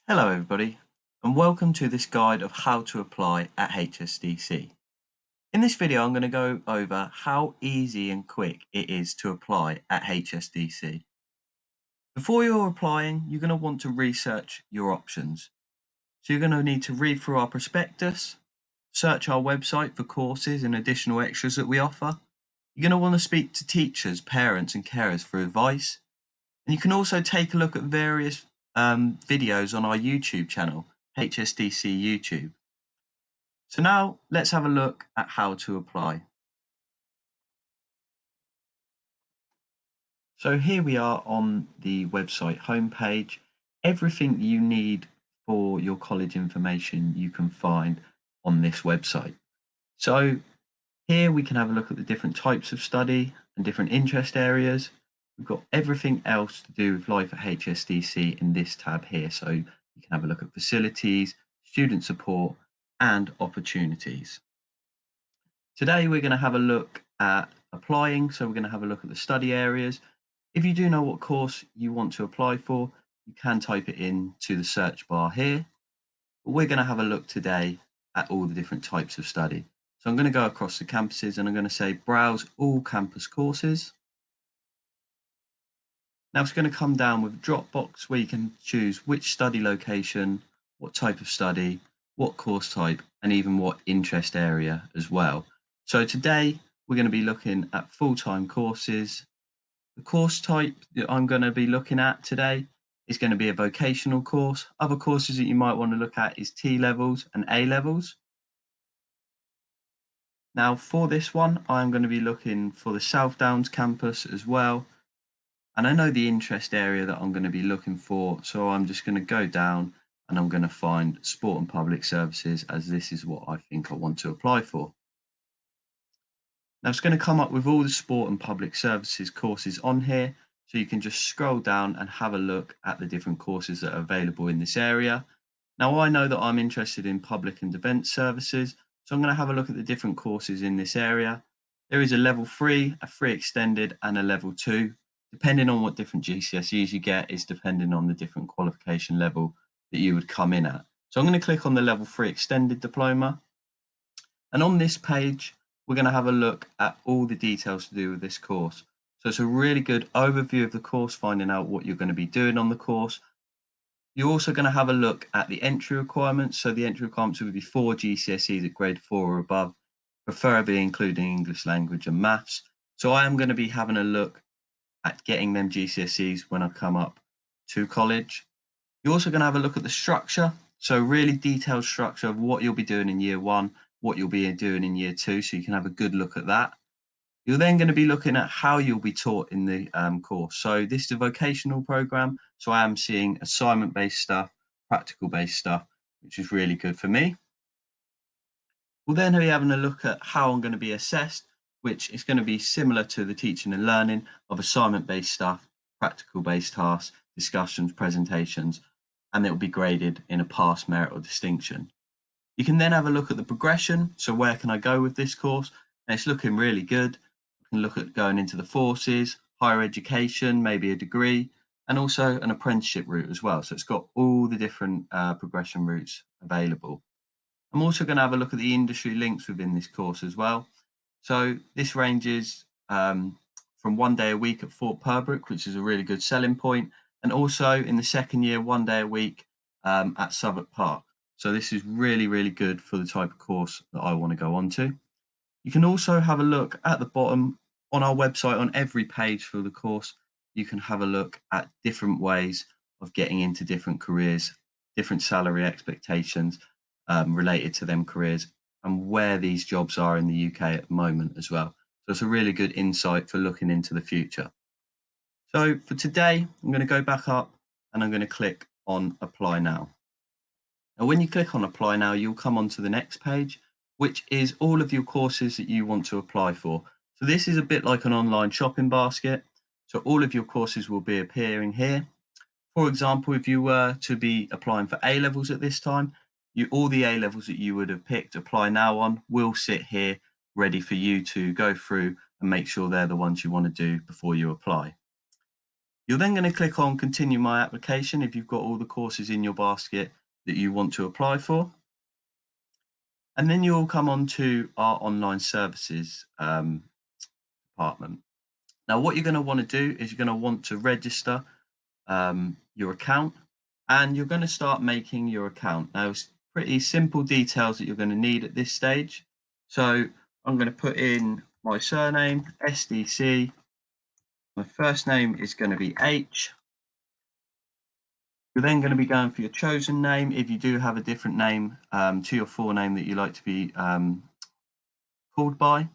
Hello everybody, and welcome to this guide of how to apply at HSDC. In this video I'm going to go over how easy and quick it is to apply at HSDC. Before you're applying, you're going to want to research your options. So you're going to need to read through our prospectus, search our website for courses and additional extras that we offer. You're going to want to speak to teachers, parents and carers for advice. And you can also take a look at various videos on our YouTube channel, HSDC YouTube. So now let's have a look at how to apply. So here we are on the website homepage. Everything you need for your college information you can find on this website. So here we can have a look at the different types of study and different interest areas. We've got everything else to do with life at HSDC in this tab here. So you can have a look at facilities, student support, and opportunities. Today we're going to have a look at applying. So we're going to have a look at the study areas. If you do know what course you want to apply for, you can type it into the search bar here. But we're going to have a look today at all the different types of study. So I'm going to go across the campuses and I'm going to say browse all campus courses. Now it's going to come down with a drop box where you can choose which study location, what type of study, what course type, and even what interest area as well. So today we're going to be looking at full-time courses. The course type that I'm going to be looking at today is going to be a vocational course. Other courses that you might want to look at is T-levels and A-levels. Now for this one, I'm going to be looking for the South Downs campus as well. And I know the interest area that I'm going to be looking for, so I'm just going to go down and I'm going to find sport and public services, as this is what I think I want to apply for. Now it's going to come up with all the sport and public services courses on here, so you can just scroll down and have a look at the different courses that are available in this area. Now I know that I'm interested in public and defence services, so I'm going to have a look at the different courses in this area. There is a level 3, a 3 extended and a level 2. Depending on what different GCSEs you get is depending on the different qualification level that you would come in at. So I'm going to click on the level 3 extended diploma. And on this page, we're going to have a look at all the details to do with this course. So it's a really good overview of the course, finding out what you're going to be doing on the course. You're also going to have a look at the entry requirements. So the entry requirements will be 4 GCSEs at grade 4 or above, preferably including English language and maths. So I am going to be having a look at getting them GCSEs when I come up to college. You're also going to have a look at the structure. So really detailed structure of what you'll be doing in year 1, what you'll be doing in year 2, so you can have a good look at that. You're then going to be looking at how you'll be taught in the course. So this is a vocational program, so I am seeing assignment-based stuff, practical-based stuff, which is really good for me. We'll then be having a look at how I'm going to be assessed, which is going to be similar to the teaching and learning of assignment-based stuff, practical-based tasks, discussions, presentations, and it will be graded in a pass, merit or distinction. You can then have a look at the progression. So where can I go with this course? And it's looking really good. You can look at going into the forces, higher education, maybe a degree, and also an apprenticeship route as well. So it's got all the different progression routes available. I'm also going to have a look at the industry links within this course as well. So this ranges from 1 day a week at Fort Pembroke, which is a really good selling point, and also in the second year, 1 day a week at Southwark Park. So this is really, really good for the type of course that I want to go on to. You can also have a look at the bottom on our website. On every page for the course, you can have a look at different ways of getting into different careers, different salary expectations related to them careers, and where these jobs are in the UK at the moment as well. So it's a really good insight for looking into the future. So for today, I'm going to go back up and I'm going to click on Apply Now. Now, when you click on Apply Now, you'll come onto the next page, which is all of your courses that you want to apply for. So this is a bit like an online shopping basket. So all of your courses will be appearing here. For example, if you were to be applying for A-levels at this time, all the A-levels that you would have picked Apply Now on will sit here ready for you to go through and make sure they're the ones you want to do before you apply. You're then going to click on continue my application if you've got all the courses in your basket that you want to apply for. And then you'll come on to our online services department. Now, what you're going to want to do is you're going to want to register your account, and you're going to start making your account. Now, it's pretty simple details that you're going to need at this stage. So I'm going to put in my surname, SDC. My first name is going to be H. You're then going to be going for your chosen name. If you do have a different name to your forename that you like to be called by.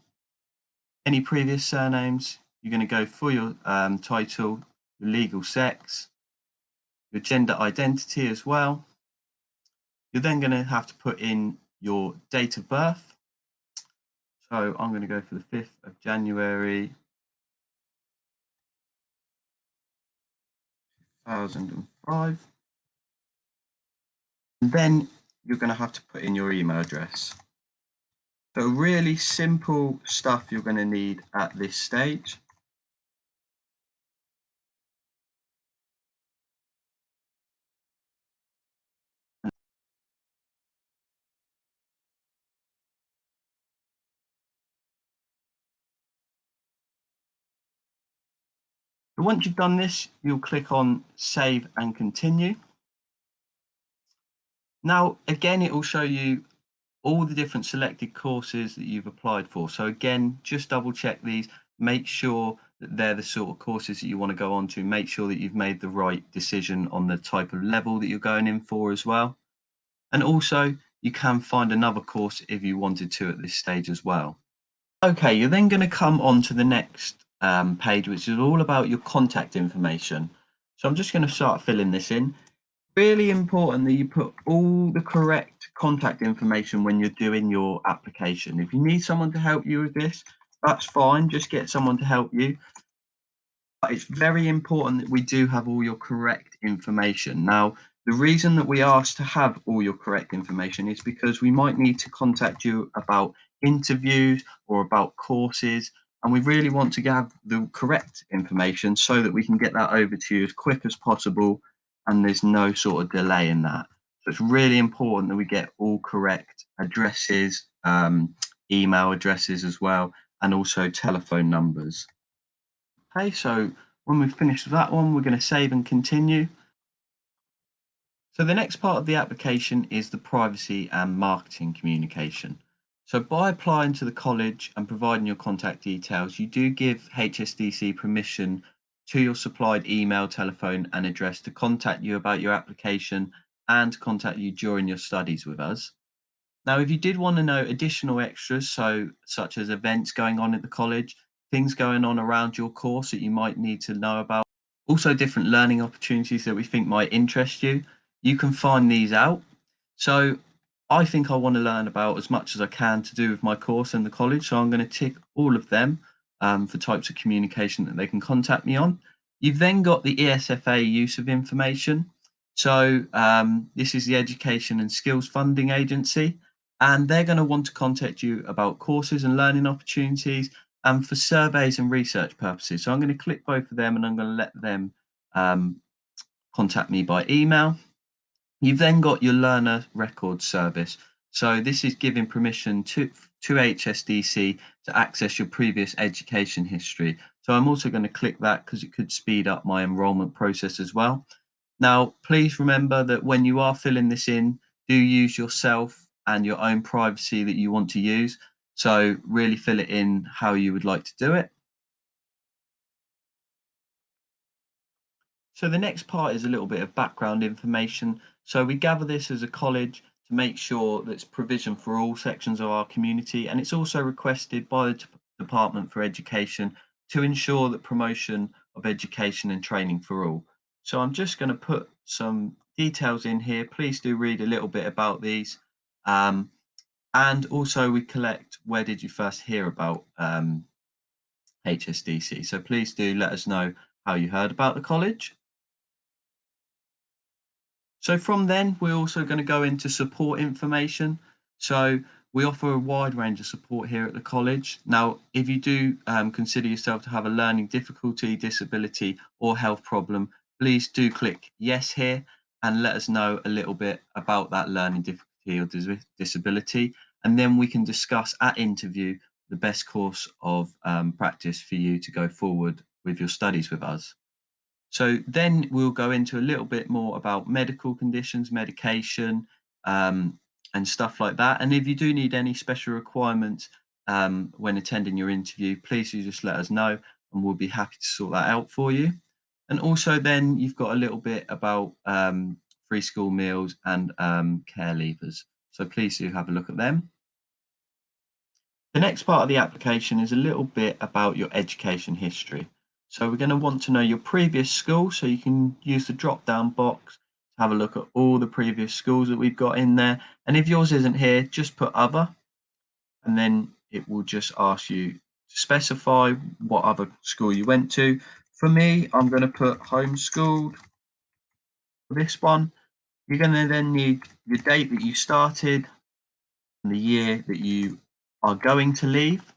Any previous surnames, you're going to go for your title, your legal sex, your gender identity as well. You're then going to have to put in your date of birth. So I'm going to go for the 5th of January 2005. And then you're going to have to put in your email address. So really simple stuff you're going to need at this stage. So once you've done this, you'll click on Save and Continue. Now, again, it will show you all the different selected courses that you've applied for. So again, just double check these, make sure that they're the sort of courses that you want to go on to, make sure that you've made the right decision on the type of level that you're going in for as well. And also, you can find another course if you wanted to at this stage as well. Okay, you're then going to come on to the next page, which is all about your contact information. So I'm just going to start filling this in. Really important that you put all the correct contact information when you're doing your application. If you need someone to help you with this, that's fine, just get someone to help you. But it's very important that we do have all your correct information. Now, the reason that we ask to have all your correct information is because we might need to contact you about interviews or about courses, and we really want to have the correct information so that we can get that over to you as quick as possible, and there's no sort of delay in that. So it's really important that we get all correct addresses, email addresses as well, and also telephone numbers. Okay, so when we've finished with that one, we're going to save and continue. So the next part of the application is the privacy and marketing communication. So by applying to the college and providing your contact details, you do give HSDC permission to your supplied email, telephone and address to contact you about your application and contact you during your studies with us. Now, if you did want to know additional extras, so such as events going on at the college, things going on around your course that you might need to know about, also different learning opportunities that we think might interest you, you can find these out. So I think I want to learn about as much as I can to do with my course and the college. So I'm going to tick all of them for types of communication that they can contact me on. You've then got the ESFA use of information. So this is the Education and Skills Funding Agency, and they're going to want to contact you about courses and learning opportunities and for surveys and research purposes. So I'm going to click both of them and I'm going to let them contact me by email. You've then got your learner record service. So this is giving permission to HSDC to access your previous education history. So I'm also going to click that because it could speed up my enrolment process as well. Now, please remember that when you are filling this in, do use yourself and your own privacy that you want to use. So really fill it in how you would like to do it. So the next part is a little bit of background information. So we gather this as a college to make sure that it's provision for all sections of our community, and it's also requested by the Department for Education to ensure that promotion of education and training for all. So I'm just going to put some details in here. Please do read a little bit about these. And also we collect where did you first hear about HSDC. So please do let us know how you heard about the college. So from then, we're also going to go into support information. So We offer a wide range of support here at the college. Now, if you do consider yourself to have a learning difficulty, disability, or health problem, please do click yes here and let us know a little bit about that learning difficulty or disability. And then we can discuss at interview the best course of practice for you to go forward with your studies with us. So then we'll go into a little bit more about medical conditions, medication, um, and stuff like that. And if you do need any special requirements when attending your interview, please do just let us know and we'll be happy to sort that out for you. And also then you've got a little bit about free school meals and care leavers. So please do have a look at them. The next part of the application is a little bit about your education history. So we're going to want to know your previous school, so you can use the drop down box to have a look at all the previous schools that we've got in there. And if yours isn't here, just put other, and then it will just ask you to specify what other school you went to. For me, I'm going to put homeschooled for this one. You're going to then need the date that you started and the year that you are going to leave.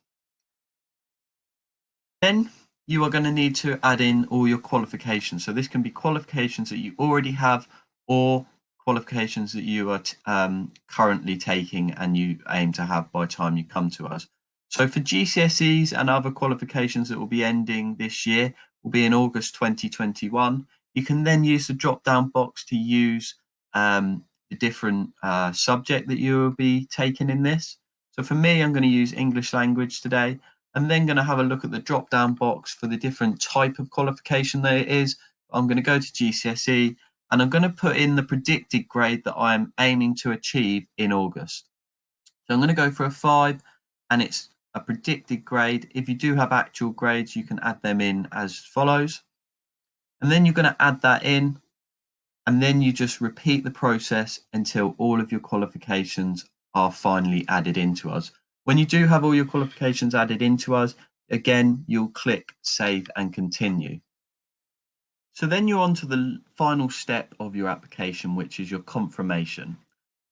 Then you are going to need to add in all your qualifications. So this can be qualifications that you already have or qualifications that you are currently taking and you aim to have by the time you come to us. So for GCSEs and other qualifications that will be ending this year, will be in August 2021. You can then use the drop down box to use the different subject that you will be taking in this. So for me, I'm going to use English language today. I'm then going to have a look at the drop down box for the different type of qualification that it is. I'm going to go to GCSE and I'm going to put in the predicted grade that I'm aiming to achieve in August. So I'm going to go for a 5 and it's a predicted grade. If you do have actual grades, you can add them in as follows. And then you're going to add that in and then you just repeat the process until all of your qualifications are finally added into us. When you do have all your qualifications added into us, again, you'll click Save and Continue. So then you're on to the final step of your application, which is your confirmation.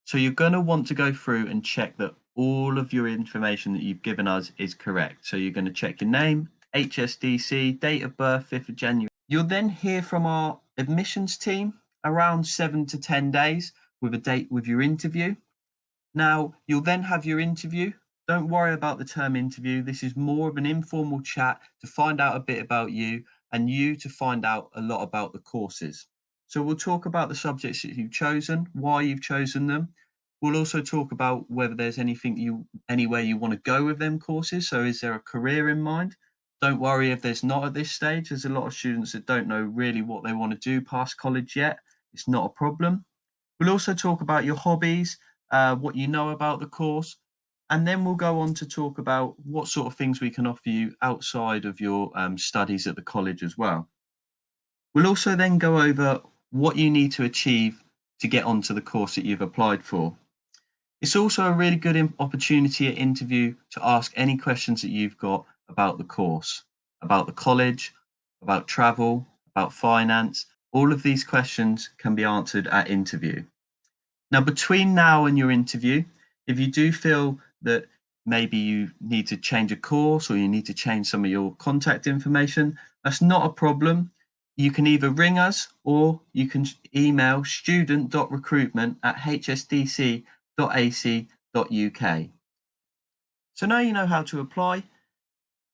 So you're going to want to go through and check that all of your information that you've given us is correct. So you're going to check your name, HSDC, date of birth, 5th of January. You'll then hear from our admissions team around 7 to 10 days with a date with your interview. Now, you'll then have your interview. Don't worry about the term interview. This is more of an informal chat to find out a bit about you and you to find out a lot about the courses. So we'll talk about the subjects that you've chosen, why you've chosen them. We'll also talk about whether there's anywhere you want to go with them courses. So is there a career in mind? Don't worry if there's not at this stage. There's a lot of students that don't know really what they want to do past college yet. It's not a problem. We'll also talk about your hobbies, what you know about the course, and then we'll go on to talk about what sort of things we can offer you outside of your studies at the college as well. We'll also then go over what you need to achieve to get onto the course that you've applied for. It's also a really good opportunity at interview to ask any questions that you've got about the course, about the college, about travel, about finance. All of these questions can be answered at interview. Now, between now and your interview, if you do feel that maybe you need to change a course or you need to change some of your contact information, that's not a problem. You can either ring us or you can email student.recruitment@hsdc.ac.uk. So now you know how to apply.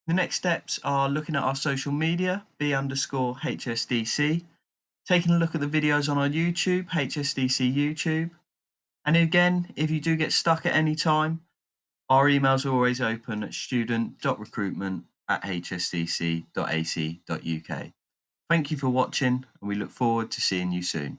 The next steps are looking at our social media, B_HSDC, taking a look at the videos on our YouTube, HSDC YouTube. And again, if you do get stuck at any time, our emails are always open at student.recruitment@hsdc.ac.uk. Thank you for watching and we look forward to seeing you soon.